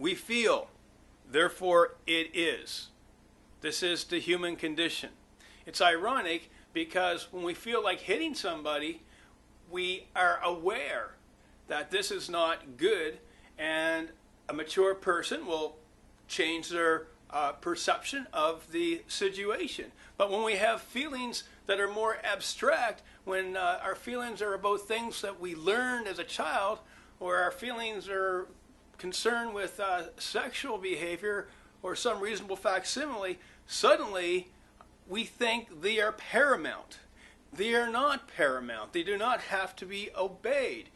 We feel, therefore it is. This is the human condition. It's ironic because when we feel like hitting somebody, we are aware that this is not good, and a mature person will change their perception of the situation. But when we have feelings that are more abstract, when our feelings are about things that we learned as a child, or our feelings are concerned with sexual behavior or some reasonable facsimile, suddenly we think they are paramount. They are not paramount. They do not have to be obeyed.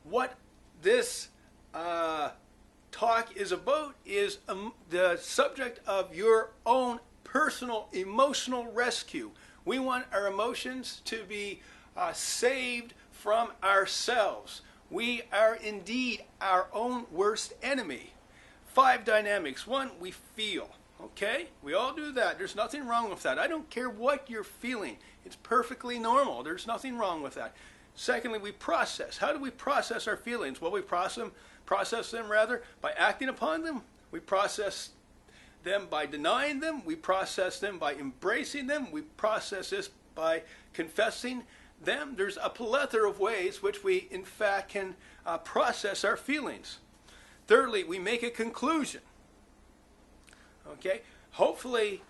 What this talk is about is the subject of your own personal emotional rescue. We want our emotions to be saved from ourselves. We are indeed our own worst enemy. 5 dynamics. 1, we feel. Okay? We all do that. There's nothing wrong with that. I don't care what you're feeling. It's perfectly normal. There's nothing wrong with that. Secondly, we process. How do we process our feelings? Well, we process them by acting upon them. We process them by denying them. We process them by embracing them. We process this by confessing them. There's a plethora of ways which we, in fact, can process our feelings. Thirdly, we make a conclusion. Okay? Hopefully,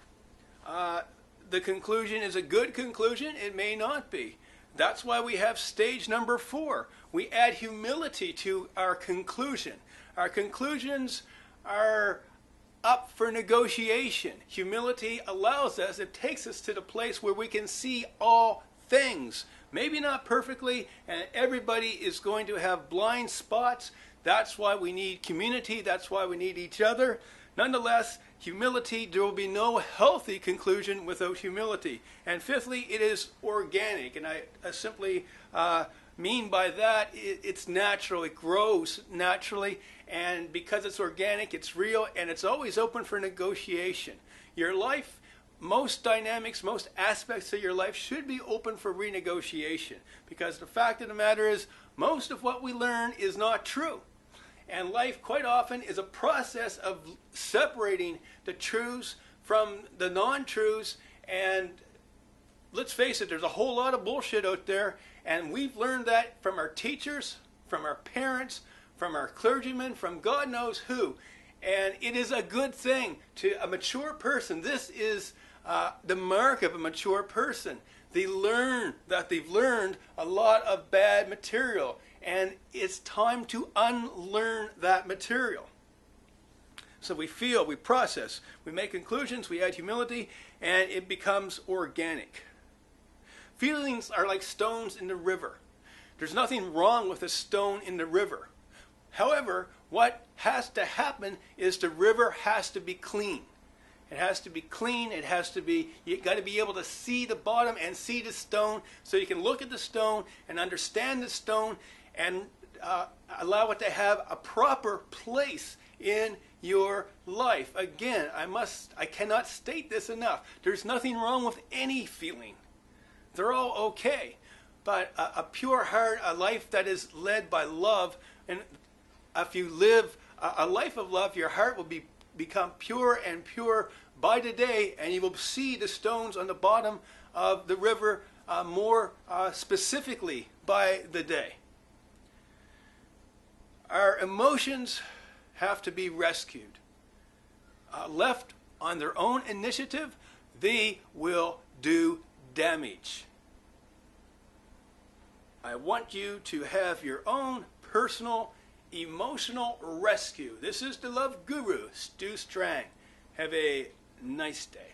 the conclusion is a good conclusion. It may not be. That's why we have stage number 4. We add humility to our conclusion. Our conclusions are up for negotiation. Humility allows us, it takes us to the place where we can see all things. Maybe not perfectly, and everybody is going to have blind spots. That's why we need community. That's why we need each other. Nonetheless, humility, there will be no healthy conclusion without humility. And fifthly, it is organic. And I simply mean by that, it's natural. It grows naturally. And because it's organic, it's real, and it's always open for negotiation. Your life, most dynamics, most aspects of your life should be open for renegotiation. Because the fact of the matter is, most of what we learn is not true. And life quite often is a process of separating the truths from the non-truths. And let's face it, there's a whole lot of bullshit out there. And we've learned that from our teachers, from our parents, from our clergymen, from God knows who. And it is a good thing to a mature person. This is the mark of a mature person. They learn that they've learned a lot of bad material. And it's time to unlearn that material. So we feel, we process, we make conclusions, we add humility, and it becomes organic. Feelings are like stones in the river. There's nothing wrong with a stone in the river. However, what has to happen is the river has to be clean. It has to be clean. It has to be, you got to be able to see the bottom and see the stone, so you can look at the stone and understand the stone and allow it to have a proper place in your life. Again, I cannot state this enough. There's nothing wrong with any feeling. They're all okay. But a pure heart, a life that is led by love, and if you live a life of love, your heart will become pure and pure by the day, and you will see the stones on the bottom of the river more specifically by the day. Our emotions have to be rescued. Left on their own initiative, they will do damage. I want you to have your own personal emotional rescue. This is the Love Guru, Stu Strang. Have a nice day.